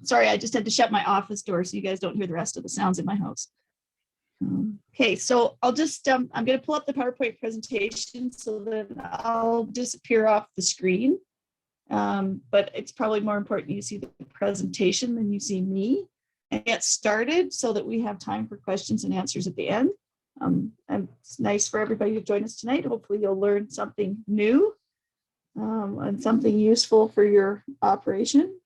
Sorry, I just had to shut my office door so you guys don't hear the rest of the sounds in my house. Okay, so I'll just, I'm going to pull up the PowerPoint presentation so that I'll disappear off the screen. But it's probably more important you see the presentation than you see me, and get started so that we have time for questions and answers at the end. And it's nice for everybody to join us tonight. Hopefully you'll learn something new and something useful for your operation.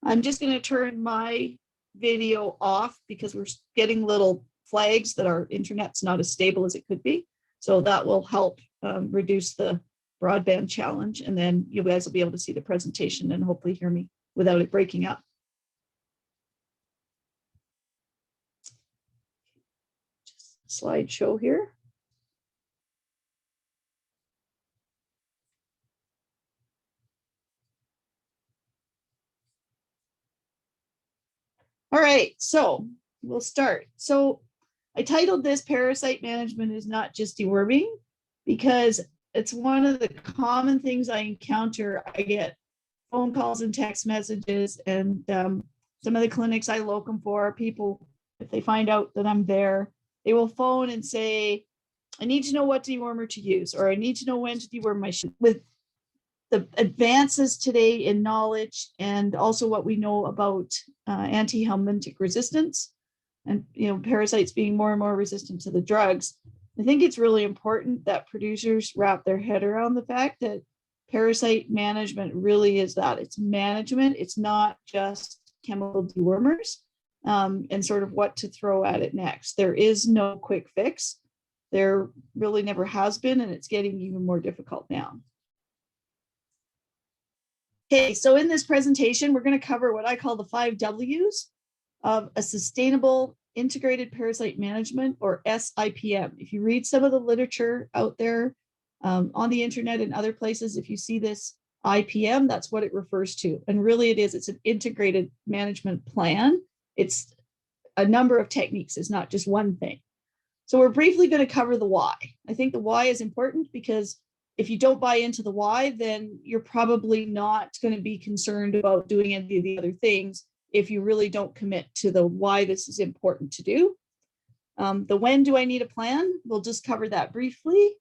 I'm just going to turn my video off because we're getting little flags that our internet's not as stable as it could be. So that will help reduce the broadband challenge. And then you guys will be able to see the presentation and hopefully hear me without it breaking up. Just a slideshow here. All right, so we'll start. So I titled this Parasite Management is Not Just Deworming, because it's one of the common things I encounter. I get phone calls and text messages, and some of the clinics I locum for, people, if they find out that I'm there, they will phone and say, I need to know what dewormer to use, or I need to know when to deworm my sheep. With the advances today in knowledge and also what we know about anti-helmetic resistance and parasites being more and more resistant to the drugs, I think it's really important that producers wrap their head around the fact that parasite management really is that. It's management. It's not just chemical dewormers and sort of what to throw at it next. There is no quick fix. There really never has been, and it's getting even more difficult now. Okay, so in this presentation, we're going to cover what I call the 5 W's of a sustainable integrated parasite management, or SIPM. If you read some of the literature out there on the internet and other places, if you see this IPM, that's what it refers to. And really it is, it's an integrated management plan. It's a number of techniques, it's not just one thing. So we're briefly going to cover the why. I think the why is important because if you don't buy into the why, then you're probably not going to be concerned about doing any of the other things if you really don't commit to the why this is important to do. The when do I need a plan? We'll just cover that briefly.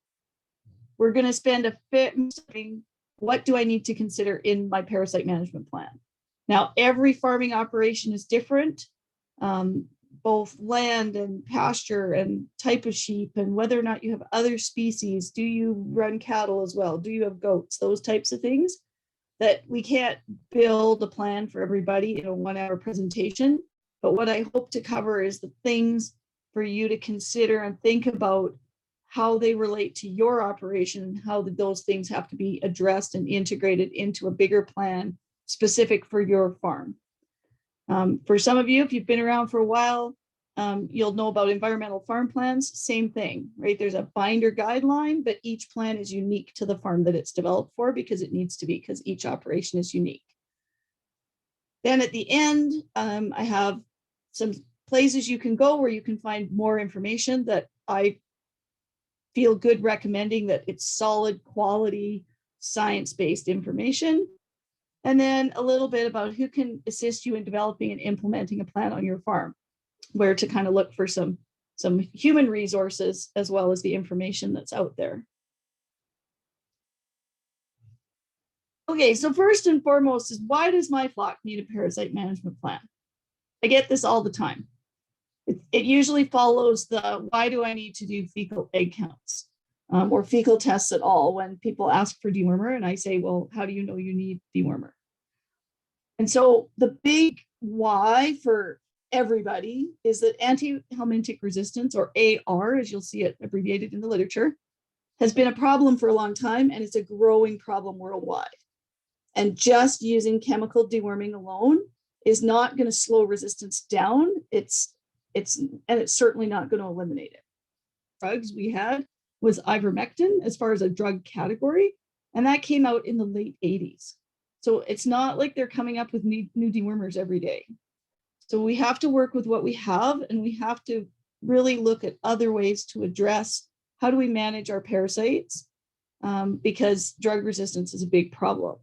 We're going to spend a bit saying, what do I need to consider in my parasite management plan? Now, every farming operation is different, both land and pasture and type of sheep, and whether or not you have other species. Do you run cattle as well? Do you have goats? Those types of things that we can't build a plan for everybody in a 1-hour presentation. But what I hope to cover is the things for you to consider and think about how they relate to your operation and how those things have to be addressed and integrated into a bigger plan specific for your farm. For some of you, if you've been around for a while, you'll know about environmental farm plans. Same thing, right? There's a binder guideline, but each plan is unique to the farm that it's developed for because it needs to be, because each operation is unique. Then at the end, I have some places you can go where you can find more information that I feel good recommending, that it's solid, quality, science-based information. And then a little bit about who can assist you in developing and implementing a plan on your farm, where to kind of look for some human resources as well as the information that's out there. Okay, so first and foremost is, why does my flock need a parasite management plan? I get this all the time. It usually follows the, why do I need to do fecal egg counts or fecal tests at all when people ask for dewormer, and I say, well, how do you know you need dewormer? And so the big why for everybody is that anti-helmetic resistance, or AR, as you'll see it abbreviated in the literature, has been a problem for a long time, and it's a growing problem worldwide. And just using chemical deworming alone is not going to slow resistance down. It's certainly not going to eliminate it. Drugs we had was ivermectin as far as a drug category, and that came out in the late 80s. So it's not like they're coming up with new dewormers every day. So we have to work with what we have, and we have to really look at other ways to address how do we manage our parasites, because drug resistance is a big problem.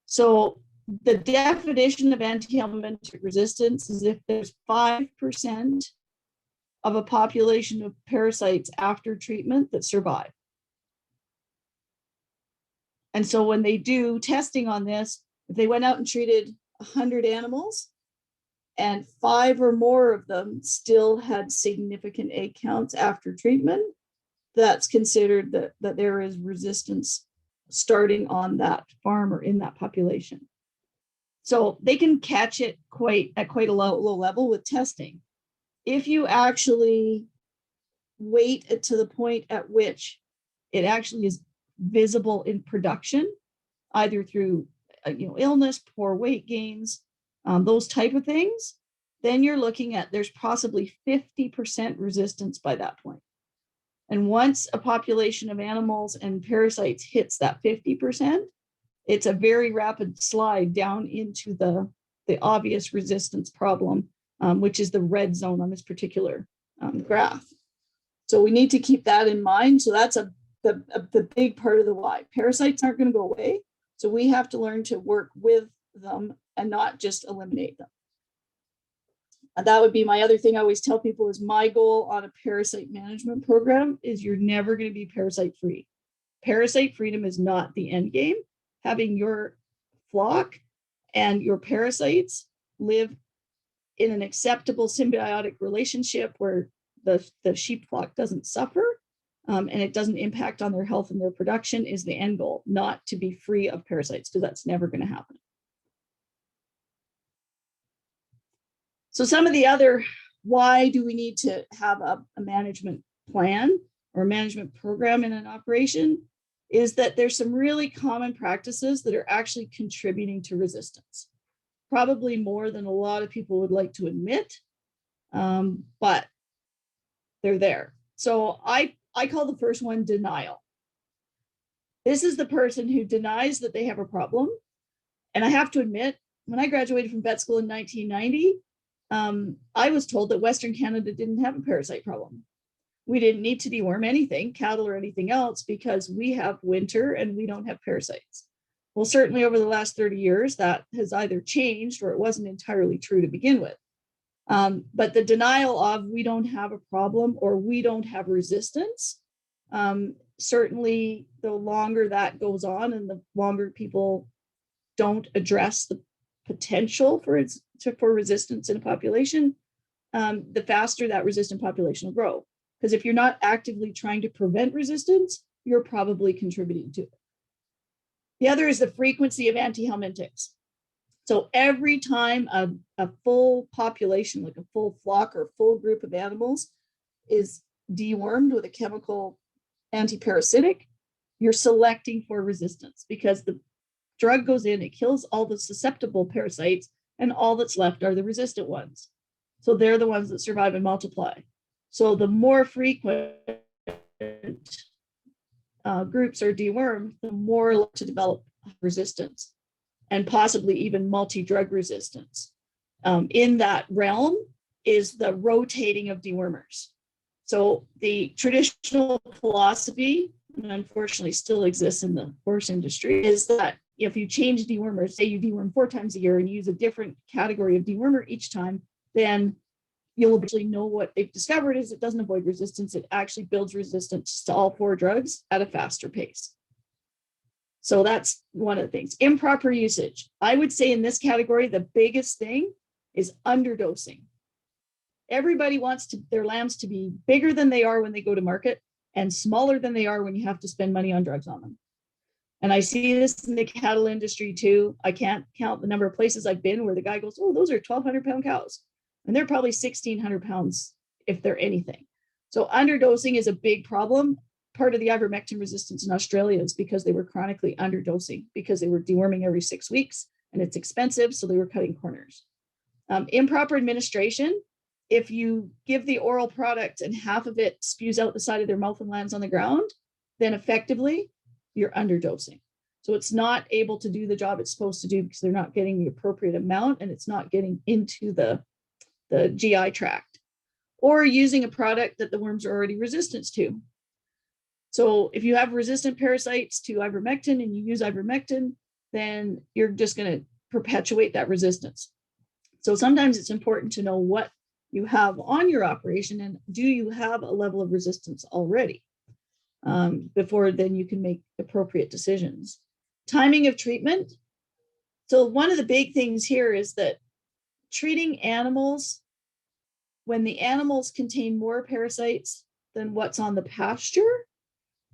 So the definition of anti-helmetics resistance is if there's 5% of a population of parasites after treatment that survive. And so when they do testing on this, if they went out and treated 100 animals and 5 or more of them still had significant egg counts after treatment, that's considered that there is resistance starting on that farm or in that population. So they can catch it at quite a low level with testing. If you actually wait to the point at which it actually is visible in production, either through illness, poor weight gains, those type of things, then you're looking at there's possibly 50% resistance by that point. And once a population of animals and parasites hits that 50%, it's a very rapid slide down into the obvious resistance problem, which is the red zone on this particular graph. So we need to keep that in mind. So that's the big part of the why. Parasites aren't going to go away. So we have to learn to work with them and not just eliminate them. And that would be my other thing I always tell people is my goal on a parasite management program is you're never going to be parasite free. Parasite freedom is not the end game. Having your flock and your parasites live in an acceptable symbiotic relationship where the sheep flock doesn't suffer and it doesn't impact on their health and their production is the end goal, not to be free of parasites, because that's never going to happen. So some of the other, why do we need to have a management plan or a management program in an operation, is that there's some really common practices that are actually contributing to resistance. Probably more than a lot of people would like to admit, but they're there. So I call the first one denial. This is the person who denies that they have a problem. And I have to admit, when I graduated from vet school in 1990, I was told that Western Canada didn't have a parasite problem. We didn't need to deworm anything, cattle or anything else, because we have winter and we don't have parasites. Well, certainly over the last 30 years, that has either changed or it wasn't entirely true to begin with. But the denial of we don't have a problem or we don't have resistance, certainly the longer that goes on and the longer people don't address the potential for resistance in a population, the faster that resistant population will grow. Because if you're not actively trying to prevent resistance, you're probably contributing to it. The other is the frequency of anti-helmetics. So every time a full population, like a full flock or full group of animals, is dewormed with a chemical antiparasitic, you're selecting for resistance, because the drug goes in, it kills all the susceptible parasites, and all that's left are the resistant ones. So they're the ones that survive and multiply. So the more frequent groups are dewormed, the more likely to develop resistance and possibly even multi-drug resistance. In that realm is the rotating of dewormers. So the traditional philosophy, and unfortunately still exists in the horse industry, is that if you change dewormers, say you deworm 4 times a year and use a different category of dewormer each time, then you'll eventually know what they've discovered is it doesn't avoid resistance. It actually builds resistance to all 4 drugs at a faster pace. So that's one of the things. Improper usage. I would say in this category, the biggest thing is underdosing. Everybody wants their lambs to be bigger than they are when they go to market and smaller than they are when you have to spend money on drugs on them. And I see this in the cattle industry too. I can't count the number of places I've been where the guy goes, oh, those are 1,200 pound cows. And they're probably 1,600 pounds if they're anything. So underdosing is a big problem. Part of the ivermectin resistance in Australia is because they were chronically underdosing, because they were deworming every 6 weeks and it's expensive. So they were cutting corners. Improper administration. If you give the oral product and half of it spews out the side of their mouth and lands on the ground, then effectively you're underdosing. So it's not able to do the job it's supposed to do because they're not getting the appropriate amount and it's not getting into the GI tract. or using a product that the worms are already resistant to. So if you have resistant parasites to ivermectin and you use ivermectin, then you're just going to perpetuate that resistance. So sometimes it's important to know what you have on your operation and do you have a level of resistance already before then you can make appropriate decisions. Timing of treatment. So one of the big things here is that treating animals when the animals contain more parasites than what's on the pasture,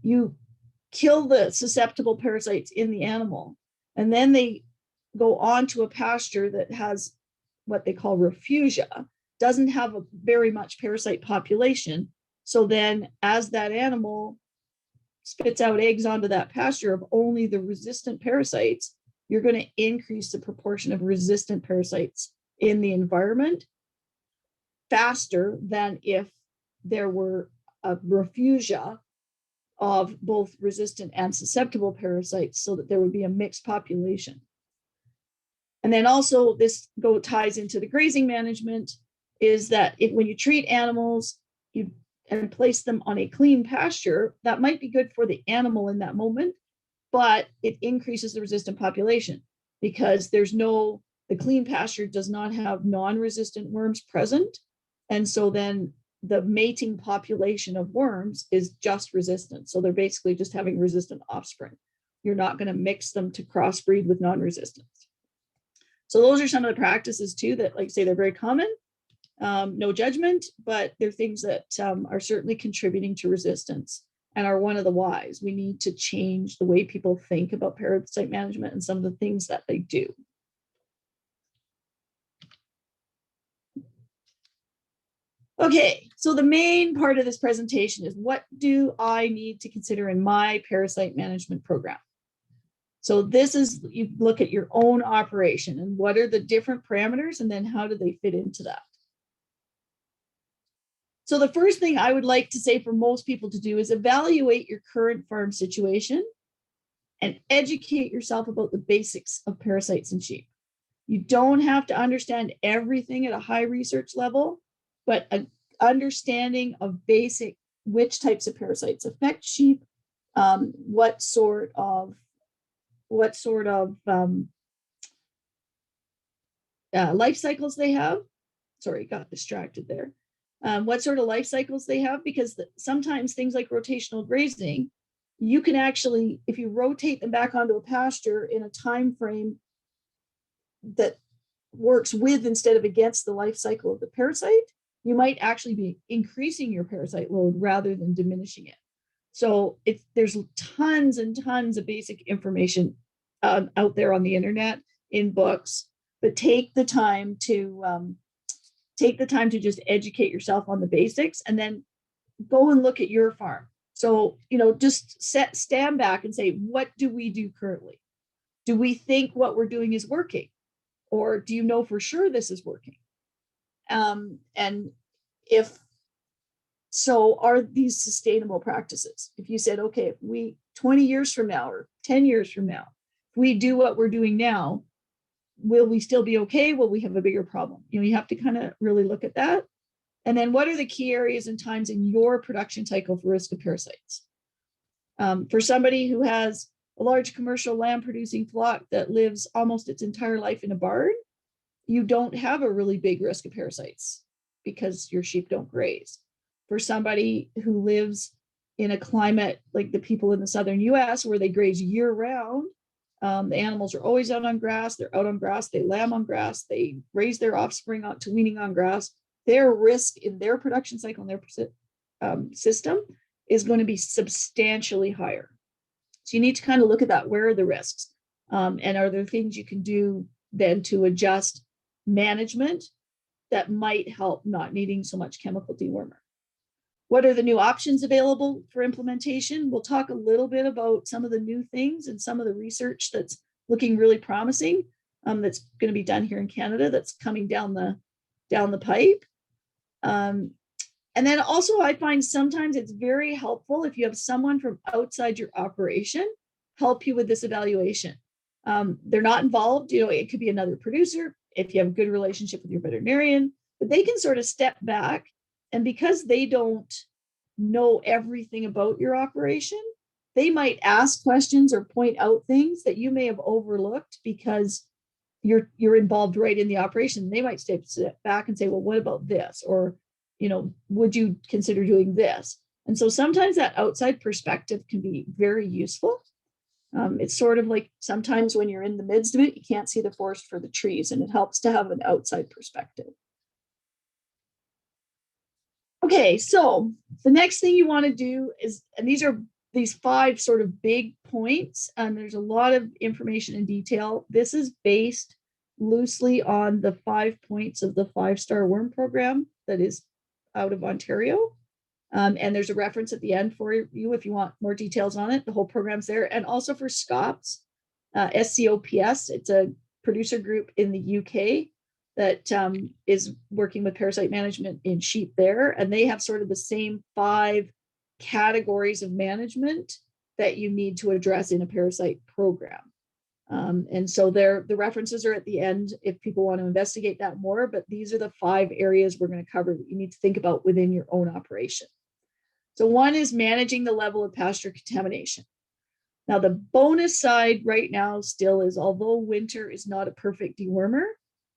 you kill the susceptible parasites in the animal, and then they go on to a pasture that has what they call refugia, doesn't have a very much parasite population. So then as that animal spits out eggs onto that pasture of only the resistant parasites, you're going to increase the proportion of resistant parasites in the environment faster than if there were a refugia of both resistant and susceptible parasites, so that there would be a mixed population. And then also this ties into the grazing management, is that when you treat animals and place them on a clean pasture, that might be good for the animal in that moment, but it increases the resistant population because the clean pasture does not have non-resistant worms present. And so then the mating population of worms is just resistant. So they're basically just having resistant offspring. You're not going to mix them to crossbreed with non-resistance. So those are some of the practices too that, like say, they're very common. No judgment, but they're things that are certainly contributing to resistance and are one of the whys. We need to change the way people think about parasite management and some of the things that they do. Okay, so the main part of this presentation is what do I need to consider in my parasite management program? So this is, you look at your own operation and what are the different parameters and then how do they fit into that? So the first thing I would like to say for most people to do is evaluate your current farm situation and educate yourself about the basics of parasites in sheep. You don't have to understand everything at a high research level, but an understanding of basic, which types of parasites affect sheep, what sort of life cycles they have. Sorry, got distracted there. What sort of life cycles they have, because sometimes things like rotational grazing, you can actually, if you rotate them back onto a pasture in a time frame that works with instead of against the life cycle of the parasite, you might actually be increasing your parasite load rather than diminishing it. So there's tons and tons of basic information out there on the internet in books, but take the time to just educate yourself on the basics and then go and look at your farm. So, just stand back and say, what do we do currently? Do we think what we're doing is working? Or do you know for sure this is working? And if so, are these sustainable practices? If you said, okay, 20 years from now or 10 years from now, if we do what we're doing now, will we still be okay? Will we have a bigger problem? You have to kind of really look at that. And then what are the key areas and times in your production cycle for risk of parasites? For somebody who has a large commercial lamb producing flock that lives almost its entire life in a barn, you don't have a really big risk of parasites because your sheep don't graze. For somebody who lives in a climate like the people in the southern US where they graze year round, the animals are always out on grass, they're out on grass, they lamb on grass, they raise their offspring out to weaning on grass, their risk in their production cycle and their system is going to be substantially higher. So you need to kind of look at that. Where are the risks? And are there things you can do then to adjust management that might help not needing so much chemical dewormer? What are the new options available for implementation? We'll talk a little bit about some of the new things and some of the research that's looking really promising that's going to be done here in Canada that's coming down the pipe. And then also I find sometimes it's very helpful if you have someone from outside your operation help you with this evaluation. They're not involved, it could be another producer if you have a good relationship with your veterinarian, but they can sort of step back And because they don't know everything about your operation, they might ask questions or point out things that you may have overlooked because you're involved right in the operation. They might step back and say, well, what about this? Or, would you consider doing this? And so sometimes that outside perspective can be very useful. It's sort of like sometimes when you're in the midst of it, you can't see the forest for the trees, and it helps to have an outside perspective. Okay, so the next thing you want to do is, and these are these 5 sort of big points, and there's a lot of information in detail. This is based loosely on the 5 points of the 5-star worm program that is out of Ontario. And there's a reference at the end for you if you want more details on it. The whole program's there. And also for SCOPS, SCOPS, it's a producer group in the UK that is working with parasite management in sheep there. And they have sort of the same 5 categories of management that you need to address in a parasite program. And so the references are at the end if people want to investigate that more, but these are the 5 areas we're going to cover that you need to think about within your own operation. So one is managing the level of pasture contamination. Now, the bonus side right now still is, although winter is not a perfect dewormer,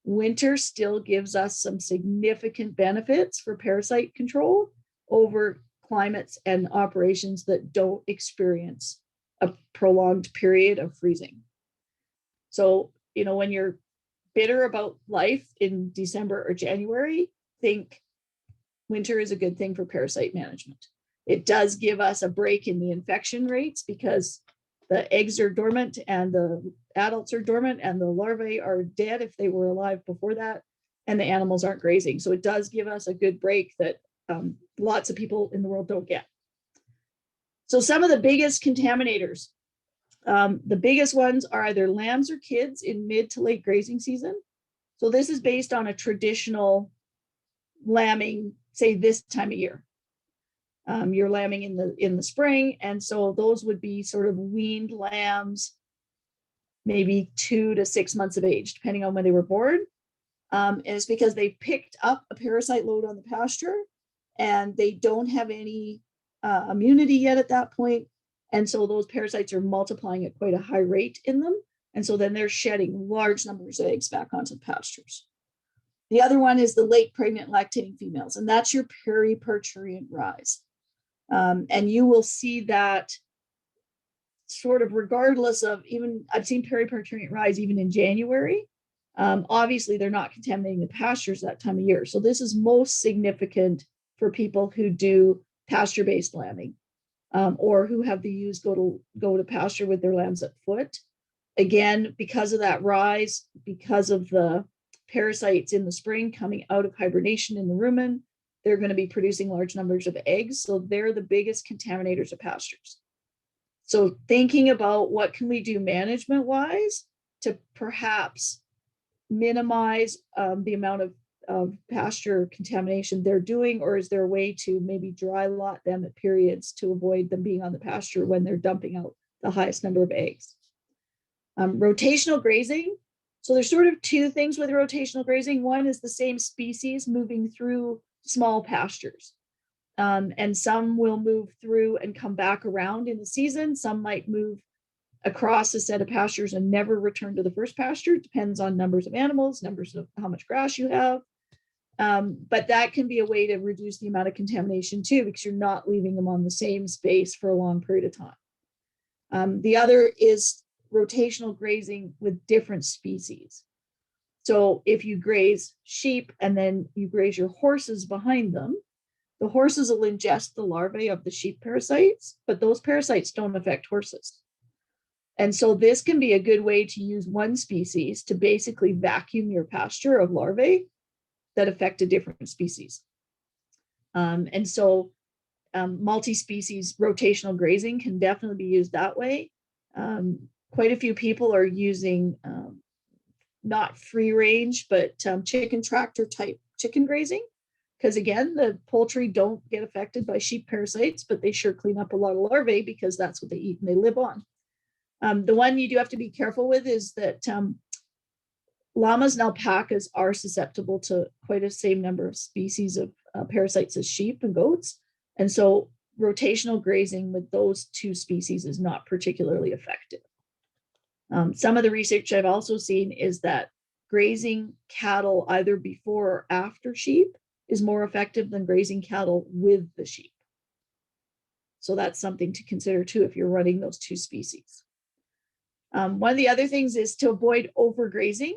winter still gives us some significant benefits for parasite control over climates and operations that don't experience a prolonged period of freezing. So, when you're bitter about life in December or January, think winter is a good thing for parasite management. It does give us a break in the infection rates because the eggs are dormant and the adults are dormant and the larvae are dead if they were alive before that, and the animals aren't grazing. So it does give us a good break that lots of people in the world don't get. So some of the biggest contaminators, the biggest ones are either lambs or kids in mid to late grazing season. So this is based on a traditional lambing, say this time of year. You're lambing in the spring, and so those would be sort of weaned lambs, maybe 2 to 6 months of age, depending on when they were born. And it's because they picked up a parasite load on the pasture, and they don't have any immunity yet at that point, and so those parasites are multiplying at quite a high rate in them, and so then they're shedding large numbers of eggs back onto the pastures. The other one is the late pregnant lactating females, and that's your periparturient rise. And you will see that sort of regardless of, even I've seen periparturient rise even in January. Obviously, they're not contaminating the pastures that time of year. So this is most significant for people who do pasture-based lambing or who have the ewes go to pasture with their lambs at foot. Again, because of that rise, because of the parasites in the spring coming out of hibernation in the rumen, they're going to be producing large numbers of eggs. So they're the biggest contaminators of pastures. So thinking about what can we do management-wise to perhaps minimize the amount of pasture contamination they're doing, or is there a way to maybe dry lot them at periods to avoid them being on the pasture when they're dumping out the highest number of eggs? Rotational grazing. So there's sort of 2 things with rotational grazing. One is the same species moving through small pastures. And some will move through and come back around in the season. Some might move across a set of pastures and never return to the first pasture. It depends on numbers of animals, numbers of how much grass you have. But that can be a way to reduce the amount of contamination too, because you're not leaving them on the same space for a long period of time. The other is rotational grazing with different species. So if you graze sheep and then you graze your horses behind them, the horses will ingest the larvae of the sheep parasites, but those parasites don't affect horses. And so this can be a good way to use one species to basically vacuum your pasture of larvae that affect a different species. And so multi-species rotational grazing can definitely be used that way. Quite a few people are using not free range, but chicken tractor type chicken grazing. Because again, the poultry don't get affected by sheep parasites, but they sure clean up a lot of larvae because that's what they eat and they live on. The one you do have to be careful with is that llamas and alpacas are susceptible to quite a same number of species of parasites as sheep and goats. And so rotational grazing with those two species is not particularly effective. Some of the research I've also seen is that grazing cattle either before or after sheep is more effective than grazing cattle with the sheep. So that's something to consider too if you're running those two species. One of the other things is to avoid overgrazing.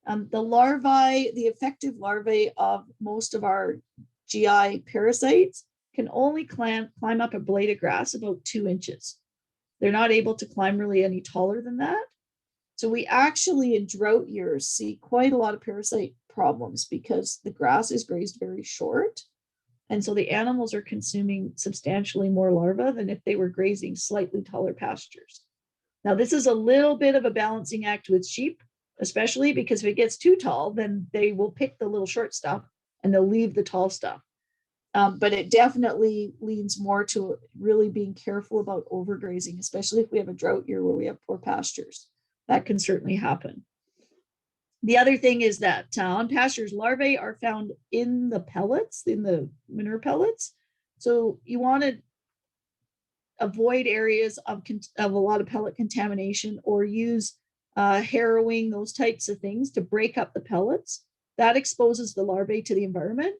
The effective larvae of most of our GI parasites can only climb up a blade of grass about 2 inches. They're not able to climb really any taller than that. So we actually in drought years see quite a lot of parasite problems because the grass is grazed very short. And so the animals are consuming substantially more larvae than if they were grazing slightly taller pastures. Now, this is a little bit of a balancing act with sheep, especially because if it gets too tall, then they will pick the little short stuff and they'll leave the tall stuff. But it definitely leans more to really being careful about overgrazing, especially if we have a drought year where we have poor pastures. That can certainly happen. The other thing is that on pastures, larvae are found in the pellets, in the manure pellets. So you want to avoid areas of a lot of pellet contamination or use harrowing, those types of things to break up the pellets. That exposes the larvae to the environment.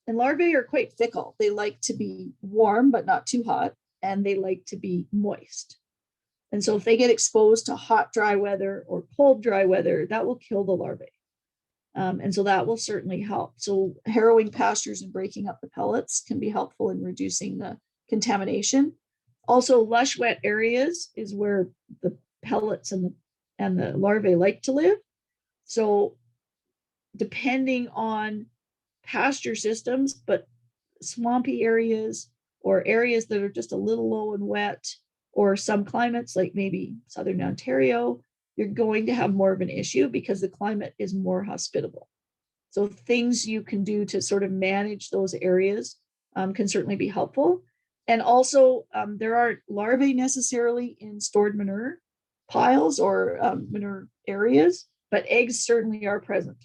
And larvae are quite fickle. They like to be warm, but not too hot, and they like to be moist. And so if they get exposed to hot, dry weather or cold, dry weather, that will kill the larvae. And so that will certainly help. So harrowing pastures and breaking up the pellets can be helpful in reducing the contamination. Also, lush, wet areas is where the pellets and the larvae like to live. So depending on pasture systems, but swampy areas or areas that are just a little low and wet, or some climates like maybe Southern Ontario, you're going to have more of an issue because the climate is more hospitable. So things you can do to sort of manage those areas can certainly be helpful. And also there aren't larvae necessarily in stored manure piles or manure areas, but eggs certainly are present.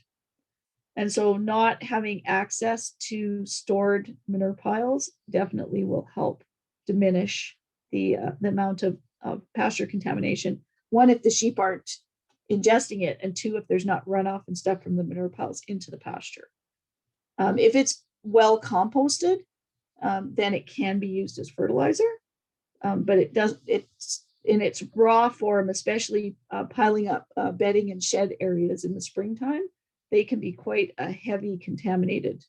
And so not having access to stored manure piles definitely will help diminish the amount of pasture contamination. One, if the sheep aren't ingesting it, and two, if there's not runoff and stuff from the manure piles into the pasture. If it's well composted, then it can be used as fertilizer, but it's in its raw form, especially piling up bedding and shed areas in the springtime, they can be quite a heavy contaminated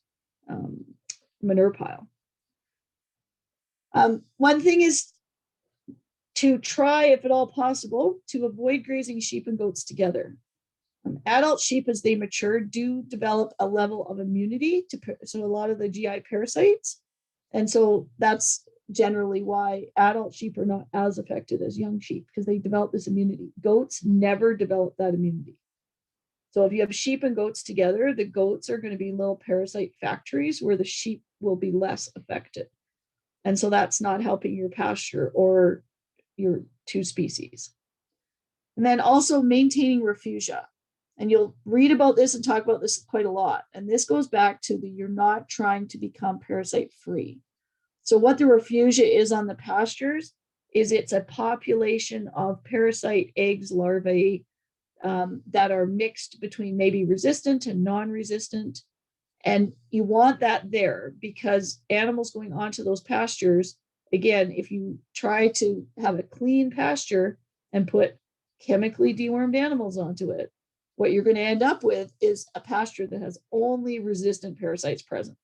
manure pile. One thing is to try, if at all possible, to avoid grazing sheep and goats together. Adult sheep, as they mature, do develop a level of immunity to a lot of the GI parasites. And so that's generally why adult sheep are not as affected as young sheep, because they develop this immunity. Goats never develop that immunity. So if you have sheep and goats together, the goats are going to be little parasite factories where the sheep will be less affected. And so that's not helping your pasture or your two species. And then also maintaining refugia. And you'll read about this and talk about this quite a lot. And this goes back to you're not trying to become parasite free. So what the refugia is on the pastures is it's a population of parasite eggs, larvae that are mixed between maybe resistant and non-resistant. And you want that there because animals going onto those pastures, again, if you try to have a clean pasture and put chemically dewormed animals onto it, what you're going to end up with is a pasture that has only resistant parasites present.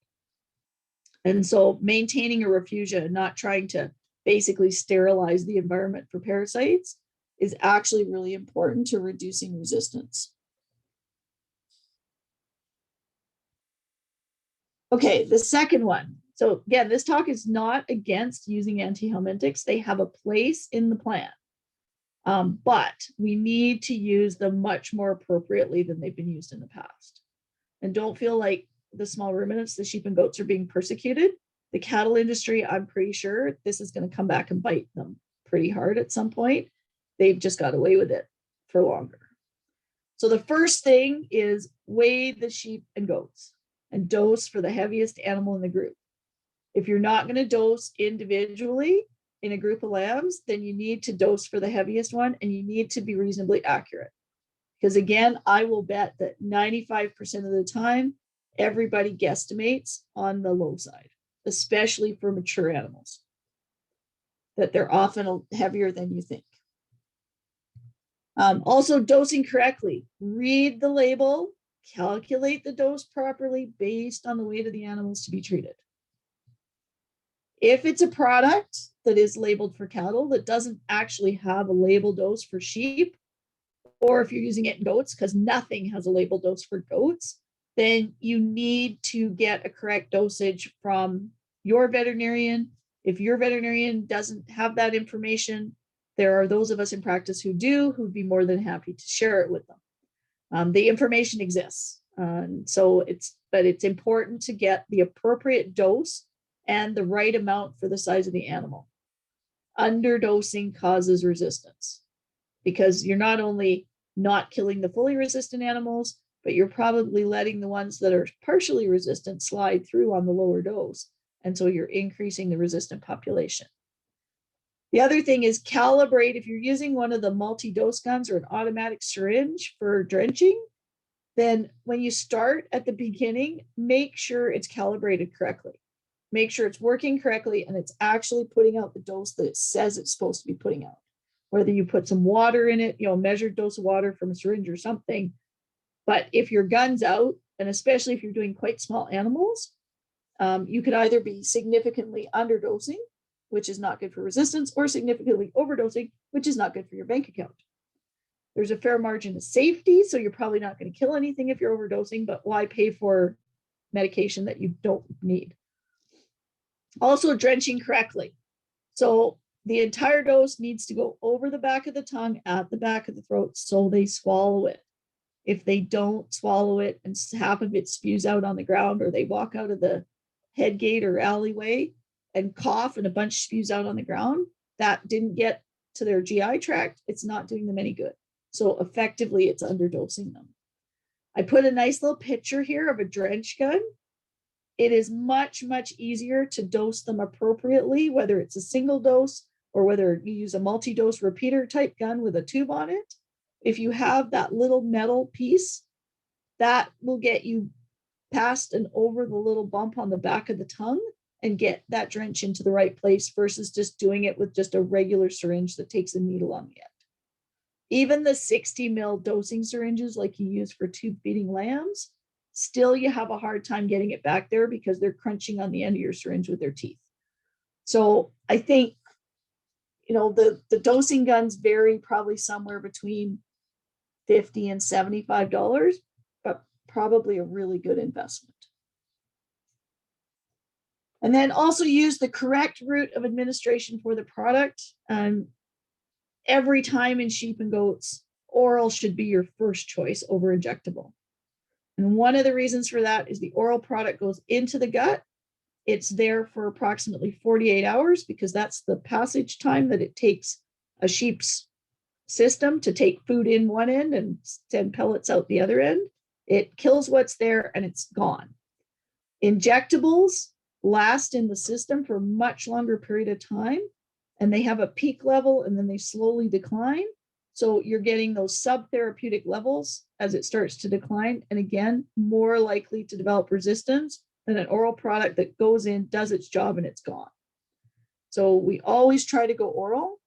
And so maintaining a refugia and not trying to basically sterilize the environment for parasites is actually really important to reducing resistance. Okay, the second one. So again, this talk is not against using antihelmetics. They have a place in the plan. But we need to use them much more appropriately than they've been used in the past. And don't feel like the small ruminants, the sheep and goats, are being persecuted. The cattle industry, I'm pretty sure this is going to come back and bite them pretty hard at some point. They've just got away with it for longer. So the first thing is weigh the sheep and goats and dose for the heaviest animal in the group. If you're not going to dose individually in a group of lambs, then you need to dose for the heaviest one, and you need to be reasonably accurate. Because again, I will bet that 95% of the time, everybody guesstimates on the low side, especially for mature animals, that they're often heavier than you think. Also, dosing correctly. Read the label, calculate the dose properly based on the weight of the animals to be treated. If it's a product that is labeled for cattle that doesn't actually have a label dose for sheep, or if you're using it in goats, because nothing has a label dose for goats, then you need to get a correct dosage from your veterinarian. If your veterinarian doesn't have that information, there are those of us in practice who do, who'd be more than happy to share it with them. The information exists. But it's important to get the appropriate dose and the right amount for the size of the animal. Underdosing causes resistance because you're not only not killing the fully resistant animals, but you're probably letting the ones that are partially resistant slide through on the lower dose. And so you're increasing the resistant population. The other thing is calibrate. If you're using one of the multi-dose guns or an automatic syringe for drenching, then when you start at the beginning, make sure it's calibrated correctly. Make sure it's working correctly and it's actually putting out the dose that it says it's supposed to be putting out. Whether you put some water in it, measured dose of water from a syringe or something. But if your gun's out, and especially if you're doing quite small animals, you could either be significantly underdosing, which is not good for resistance, or significantly overdosing, which is not good for your bank account. There's a fair margin of safety, so you're probably not going to kill anything if you're overdosing, but why pay for medication that you don't need? Also, drenching correctly. So the entire dose needs to go over the back of the tongue, at the back of the throat, so they swallow it. If they don't swallow it and half of it spews out on the ground, or they walk out of the head gate or alleyway and cough and a bunch spews out on the ground, that didn't get to their GI tract. It's not doing them any good. So effectively, it's underdosing them. I put a nice little picture here of a drench gun. It is much, much easier to dose them appropriately, whether it's a single dose or whether you use a multi-dose repeater type gun with a tube on it. If you have that little metal piece, that will get you past and over the little bump on the back of the tongue and get that drench into the right place versus just doing it with just a regular syringe that takes a needle on the end. Even the 60 ml dosing syringes like you use for tube feeding lambs, still you have a hard time getting it back there because they're crunching on the end of your syringe with their teeth. So I think, the dosing guns vary probably somewhere between $50 and $75, but probably a really good investment. And then also use the correct route of administration for the product. Every time in sheep and goats, oral should be your first choice over injectable. And one of the reasons for that is the oral product goes into the gut. It's there for approximately 48 hours because that's the passage time that it takes a sheep's system to take food in one end and send pellets out the other end. It kills what's there and it's gone. Injectables last in the system for a much longer period of time, and they have a peak level and then they slowly decline. So you're getting those subtherapeutic levels as it starts to decline. And again, more likely to develop resistance than an oral product that goes in, does its job, and it's gone. So we always try to go oral,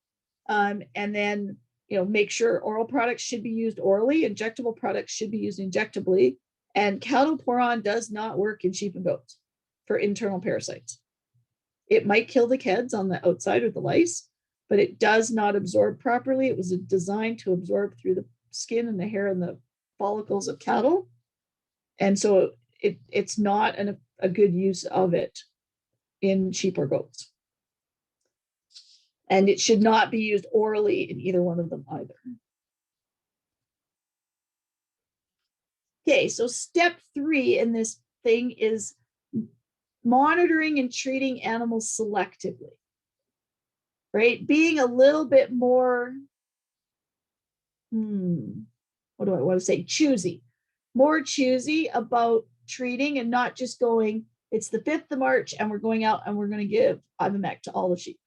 and then make sure oral products should be used orally, injectable products should be used injectably, and cattle poron does not work in sheep and goats for internal parasites. It might kill the keds on the outside or the lice, but it does not absorb properly. It was designed to absorb through the skin and the hair and the follicles of cattle. And so it's not a good use of it in sheep or goats. And it should not be used orally in either one of them either. Okay, so step 3 in this thing is monitoring and treating animals selectively, right? Being a little bit more, what do I want to say, choosy, more choosy about treating and not just going, it's the 5th of March and we're going out and we're going to give Ivermectin to all the sheep.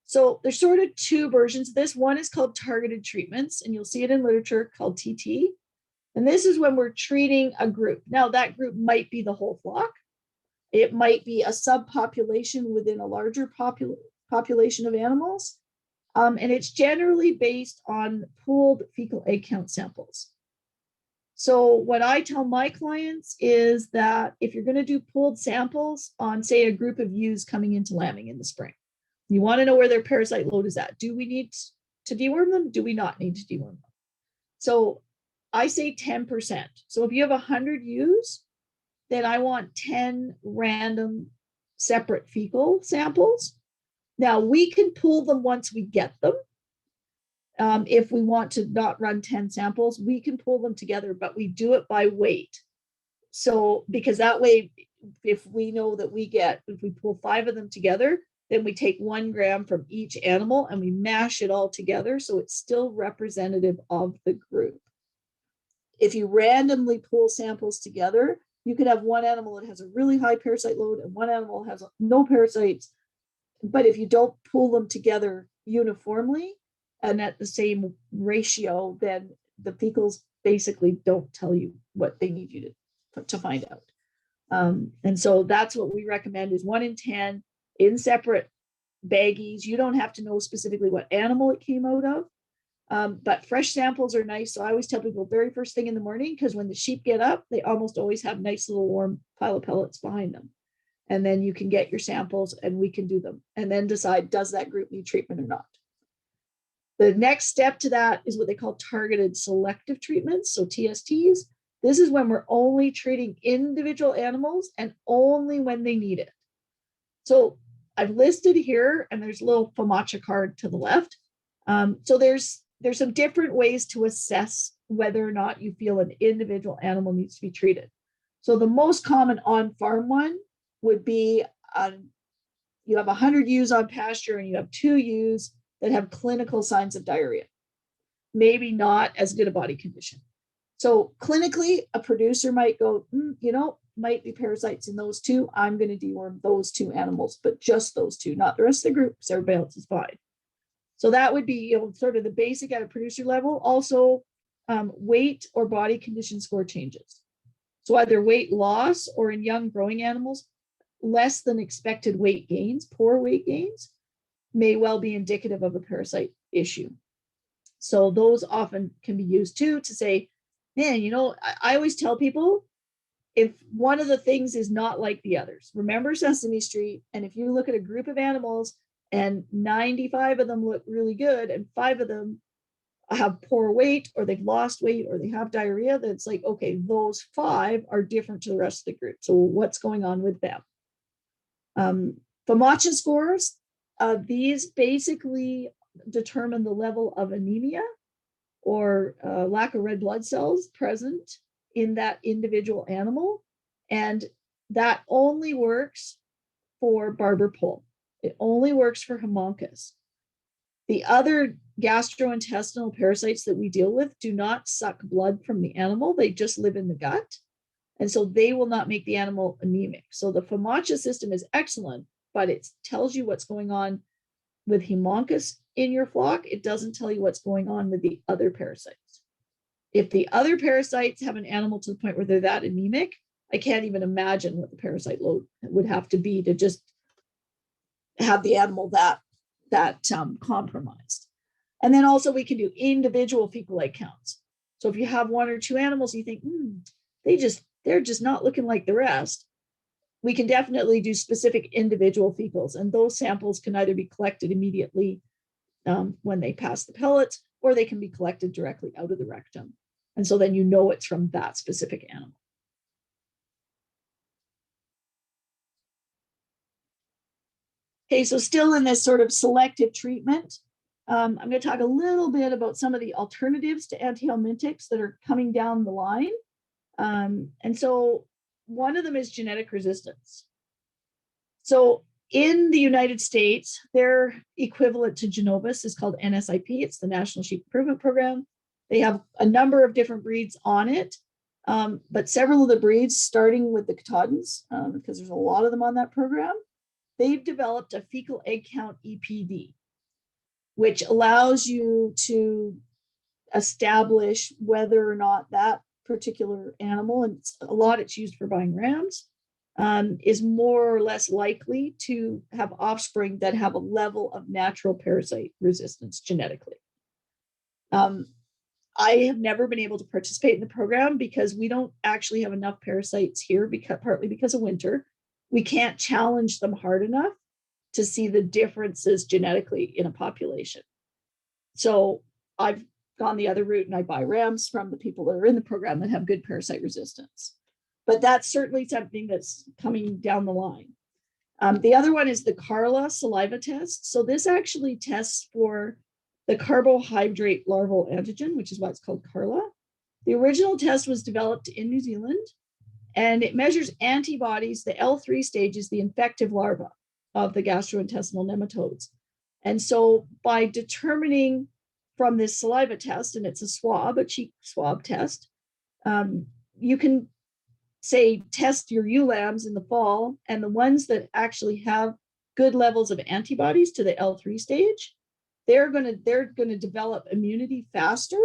So there's sort of two versions of this. One is called targeted treatments, and you'll see it in literature called TT. And this is when we're treating a group. Now that group might be the whole flock. It might be a subpopulation within a larger population of animals. And it's generally based on pooled fecal egg count samples. So what I tell my clients is that if you're going to do pooled samples on, say, a group of ewes coming into lambing in the spring, you want to know where their parasite load is at. Do we need to deworm them? Do we not need to deworm them? So I say 10%. So if you have 100 ewes, then I want 10 random separate fecal samples. Now we can pool them once we get them. If we want to not run 10 samples, we can pull them together, but we do it by weight. So, because that way, if we know that if we pull 5 of them together, then we take 1 gram from each animal and we mash it all together. So it's still representative of the group. If you randomly pull samples together, you could have one animal that has a really high parasite load and one animal has no parasites. But if you don't pull them together uniformly and at the same ratio, then the fecals basically don't tell you what they need you to find out. And so that's what we recommend is 1 in 10 in separate baggies. You don't have to know specifically what animal it came out of, but fresh samples are nice. So I always tell people very first thing in the morning, because when the sheep get up, they almost always have nice little warm pile of pellets behind them. And then you can get your samples and we can do them and then decide, does that group need treatment or not? The next step to that is what they call targeted selective treatments, so TSTs. This is when we're only treating individual animals and only when they need it. So I've listed here, and there's a little FAMACHA card to the left. So there's some different ways to assess whether or not you feel an individual animal needs to be treated. So the most common on-farm one would be you have 100 ewes on pasture and you have 2 ewes that have clinical signs of diarrhea, maybe not as good a body condition. So clinically, a producer might go, might be parasites in those 2. I'm going to deworm those 2 animals, but just those 2, not the rest of the group, because everybody else is fine. So that would be sort of the basic at a producer level. Also, weight or body condition score changes. So either weight loss or in young growing animals, less than expected weight gains, poor weight gains, may well be indicative of a parasite issue. So those often can be used too to say, man, I always tell people, if one of the things is not like the others, remember Sesame Street, and if you look at a group of animals and 95 of them look really good and 5 of them have poor weight or they've lost weight or they have diarrhea, then it's like, okay, those 5 are different to the rest of the group. So what's going on with them? The Matcha Scores, these basically determine the level of anemia or lack of red blood cells present in that individual animal. And that only works for barber pole. It only works for Haemonchus. The other gastrointestinal parasites that we deal with do not suck blood from the animal. They just live in the gut. And so they will not make the animal anemic. So the FAMACHA system is excellent, but it tells you what's going on with Haemonchus in your flock. It doesn't tell you what's going on with the other parasites. If the other parasites have an animal to the point where they're that anemic, I can't even imagine what the parasite load would have to be to just have the animal that compromised. And then also we can do individual fecal egg counts. So if you have 1 or 2 animals, you think, they're just not looking like the rest. We can definitely do specific individual fecals, and those samples can either be collected immediately when they pass the pellets, or they can be collected directly out of the rectum. And so then it's from that specific animal. Okay, so still in this sort of selective treatment, I'm going to talk a little bit about some of the alternatives to antihelmetics that are coming down the line. And so one of them is genetic resistance. So in the United States, their equivalent to Genovis is called NSIP. It's the National Sheep Improvement Program. They have a number of different breeds on it, but several of the breeds, starting with the Katahdins, because there's a lot of them on that program, they've developed a fecal egg count EPD, which allows you to establish whether or not that particular animal, and it's used for buying rams, is more or less likely to have offspring that have a level of natural parasite resistance genetically. I have never been able to participate in the program because we don't actually have enough parasites here, partly because of winter. We can't challenge them hard enough to see the differences genetically in a population. So I've gone the other route and I buy rams from the people that are in the program that have good parasite resistance. But that's certainly something that's coming down the line. The other one is the Carla saliva test. So this actually tests for the carbohydrate larval antigen, which is why it's called Carla. The original test was developed in New Zealand, and it measures antibodies. The L3 stage is the infective larva of the gastrointestinal nematodes. And so by determining from this saliva test, and it's a cheek swab test, you can say test your ewe lambs in the fall, and the ones that actually have good levels of antibodies to the L3 stage, they're going to develop immunity faster